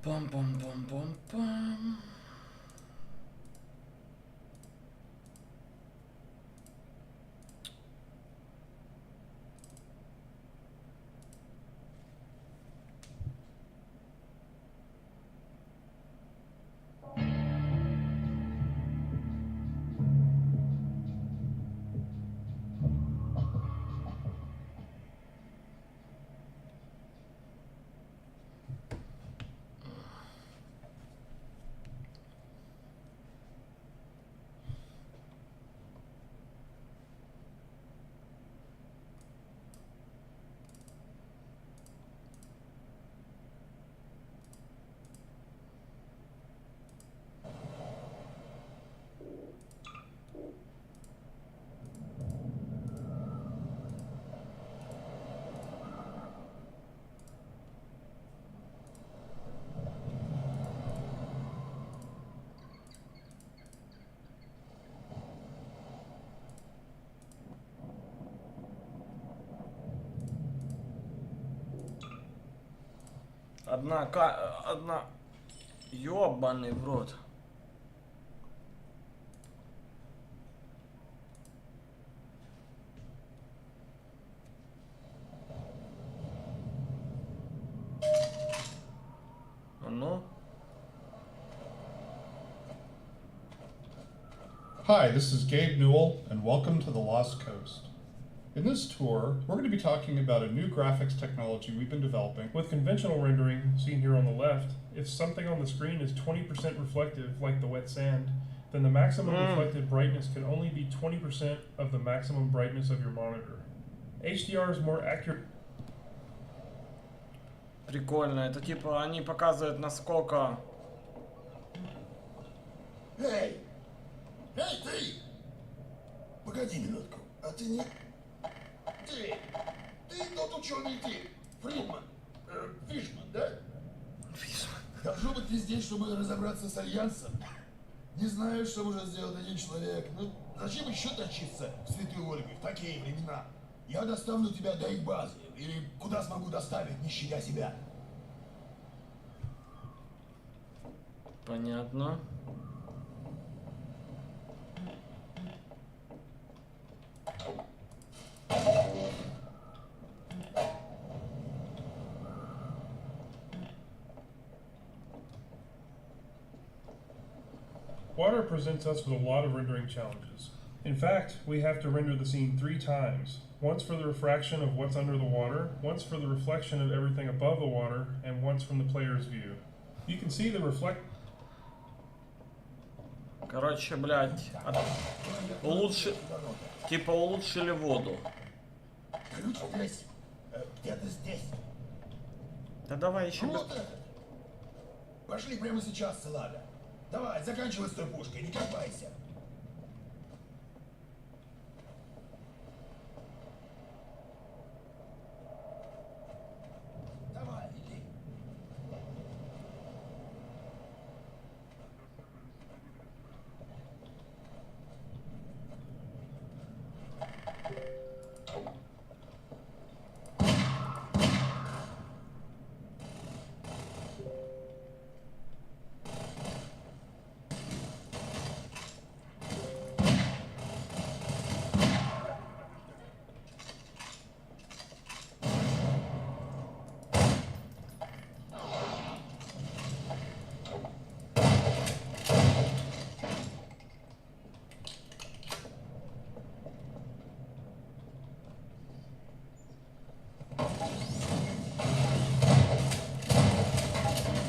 Пам-пам-пам-пам-пам. Одна... Ёбаный в рот. Ну? Hi, this is Gabe Newell, and welcome to the Lost Coast. In this tour, we're going to be talking about a new graphics technology we've been developing. With conventional rendering, seen here on the left, if something on the screen is 20% reflective, like the wet sand, then the maximum reflected brightness can only be 20% of the maximum brightness of your monitor. HDR is more accurate. Прикольно. Это типа они показывают насколько... Эй! Эй, ты! Погоди минутку, а ты не... Ты тот ученый тип, Фридман, Фишман, да? Фишман. Должно быть ты здесь, чтобы разобраться с Альянсом. Не знаю, что может сделать один человек. Ну, зачем еще точиться в Святой Ольге в такие времена? Я доставлю тебя до их базы, или куда смогу доставить, не щадя себя. Понятно. Water presents us with a lot of rendering challenges. In fact, we have to render the scene 3 times. Once for the refraction of what's under the water, once for the reflection of everything above the water, and once from the player's view. You can see the reflect... Короче, блядь, типа улучшили воду. Ключ здесь, где-то здесь. Да давай еще... Ну вот этот. Пошли прямо сейчас, Салага. Давай, заканчивай с той пушкой, не копайся. Давай, иди.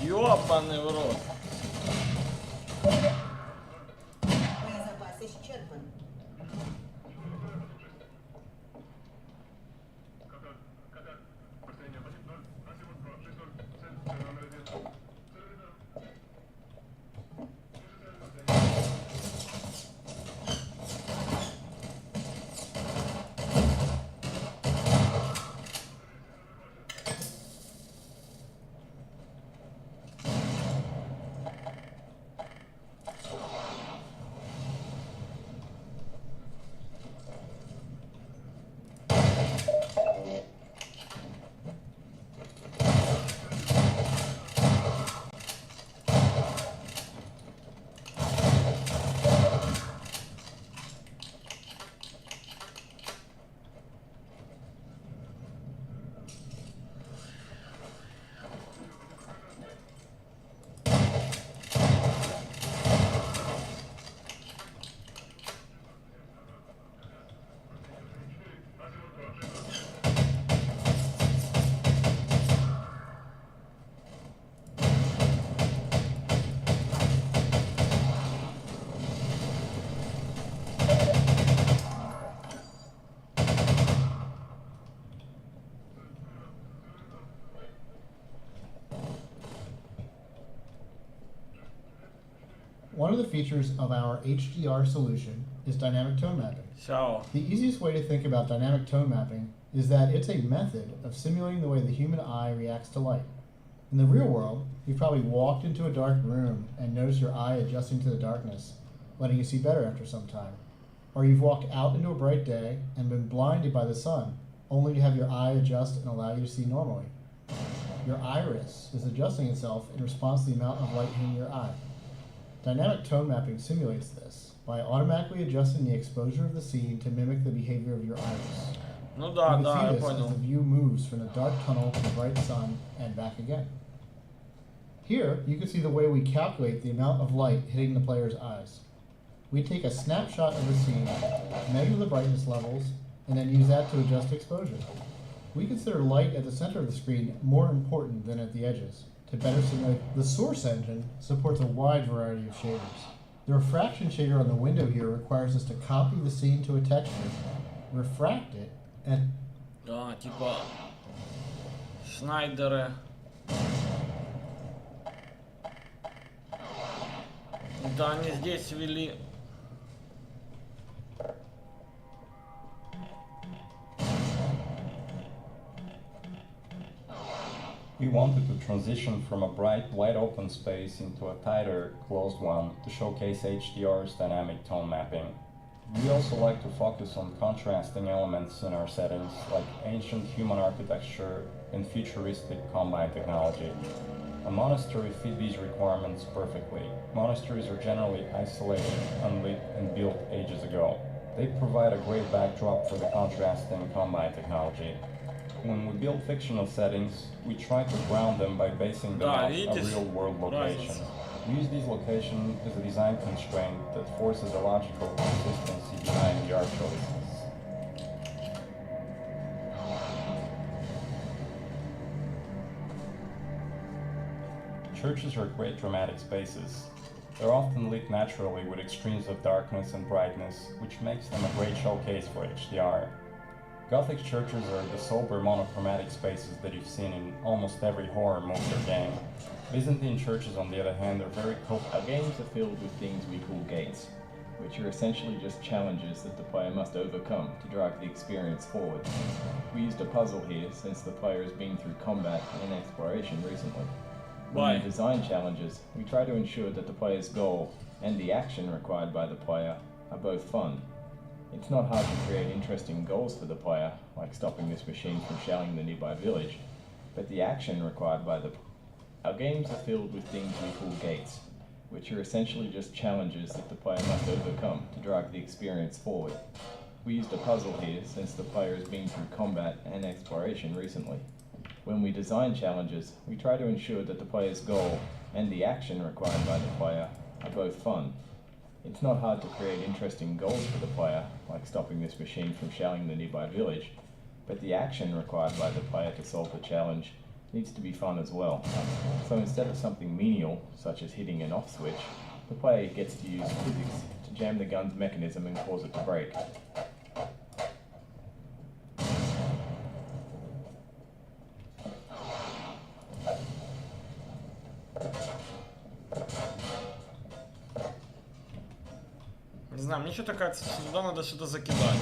Ёбаный в рот. Боезапас исчерпан. of the features of our HDR solution is dynamic tone mapping. Чао. The easiest way to think about dynamic tone mapping is that it's a method of simulating the way the human eye reacts to light. In the real world, you've probably walked into a dark room and noticed your eye adjusting to the darkness, letting you see better after some time. Or you've walked out into a bright day and been blinded by the sun, only to have your eye adjust and allow you to see normally. Your iris is adjusting itself in response to the amount of light hitting your eye. Dynamic tone mapping simulates this by automatically adjusting the exposure of the scene to mimic the behavior of your iris. Ну You да, can да, see я this as понял. the view moves from the dark tunnel to the bright sun and back again. Here, you can see the way we calculate the amount of light hitting the player's eyes. We take a snapshot of the scene, measure the brightness levels, and then use that to adjust exposure. We consider light at the center of the screen more important than at the edges. To better simulate, the Source engine supports a wide variety of shaders. The refraction shader on the window here requires us to copy the scene to a texture, refract it, and Да, типа Шнайдеры. Да, они здесь ввели. We wanted to transition from a bright, wide-open space into a tighter, closed one to showcase HDR's dynamic tone mapping. We also like to focus on contrasting elements in our settings, like ancient human architecture and futuristic combine technology. A monastery fit these requirements perfectly. Monasteries are generally isolated, unlit, and built ages ago. They provide a great backdrop for the contrasting combine technology. When we build fictional settings, we try to ground them by basing them Да, off a видите, real-world location. разница. We use these locations as a design constraint that forces a logical consistency behind the art choices. Churches are great dramatic spaces. They're often lit naturally with extremes of darkness and brightness, which makes them a great showcase for HDR. Gothic churches are the sober monochromatic spaces that you've seen in almost every horror movie or game. Byzantine churches, on the other hand, are very Our games are filled with things we call gates, which are essentially just challenges that the player must overcome to drive the experience forward. We used a puzzle here since the player has been through combat and exploration recently. When Why? we design challenges, we try to ensure that the player's goal and the action required by the player are both fun. It's not hard to create interesting goals for the player, like stopping this machine from shelling the nearby village, but the action required by the... Our games are filled with things we call gates, which are essentially just challenges that the player must overcome to drive the experience forward. We used a puzzle here since the player has been through combat and exploration recently. When we design challenges, we try to ensure that the player's goal and the action required by the player are both fun. It's not hard to create interesting goals for the player, like stopping this machine from shelling the nearby village, but the action required by the player to solve the challenge needs to be fun as well. So instead of something menial, such as hitting an off switch, the player gets to use physics to jam the gun's mechanism and cause it to break. Не знаю, мне что-то кажется, что сюда надо что-то закидать.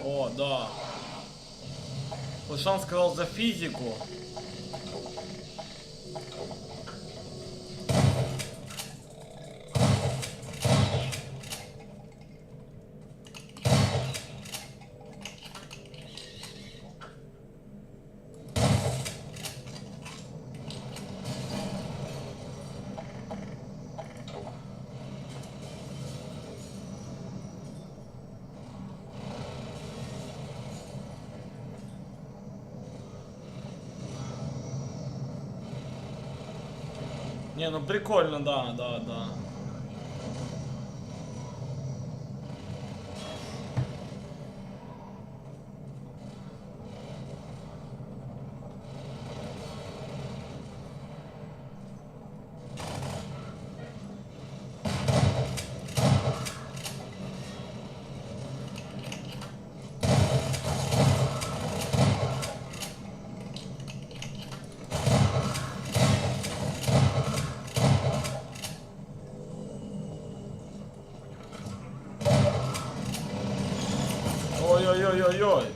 О, да. Вот что он сказал за физику. Не, ну прикольно, да, да, да. Ой-ой-ой-ой-ой.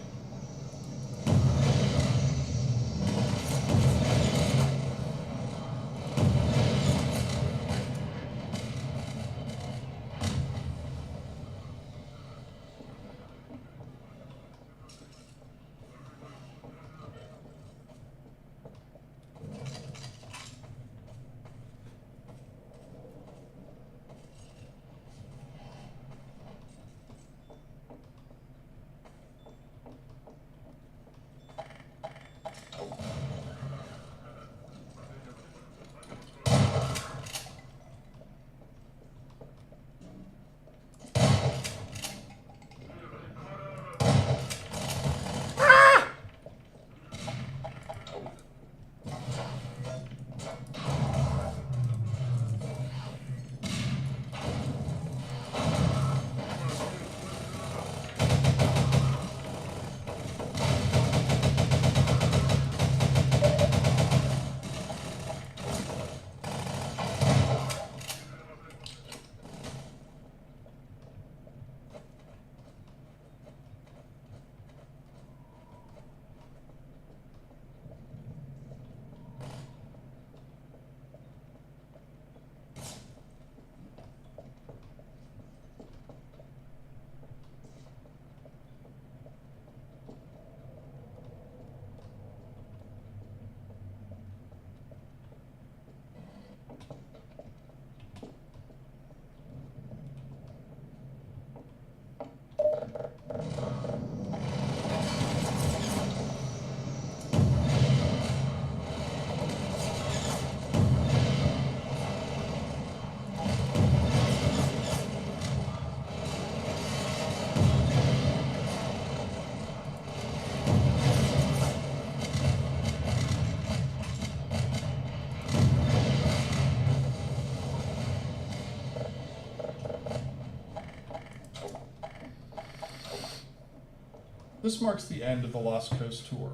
This marks the end of the Lost Coast tour.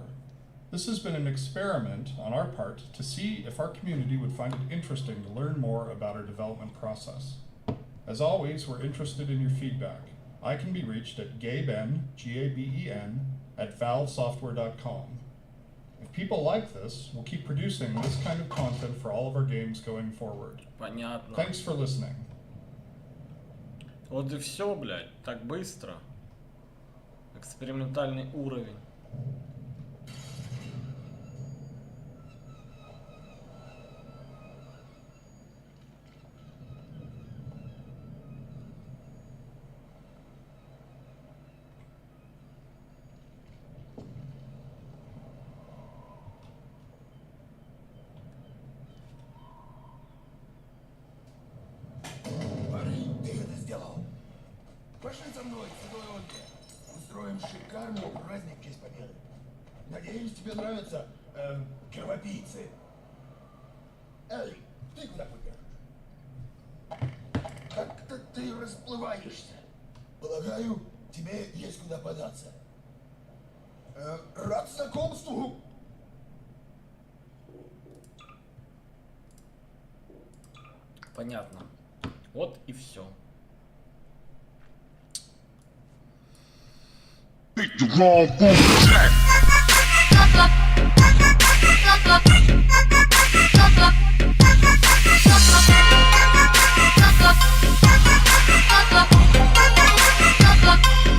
This has been an experiment on our part to see if our community would find it interesting to learn more about our development process. As always, we're interested in your feedback. I can be reached at gaben, G-A-B-E-N, at valvesoftware.com. If people like this, we'll keep producing this kind of content for all of our games going forward. Понятно. Thanks for listening. Вот и все, блядь, так быстро. Экспериментальный уровень. Парень, ты это сделал. Пошли со мной к Святой Ольге. Устроим шикарный праздник в честь победы. Надеюсь, тебе нравятся кровопийцы. Эй, ты куда пойдешь? Как-то ты расплываешься. Полагаю, тебе есть куда податься. Рад знакомству. Понятно. Вот и все. Pick the wrong fool track.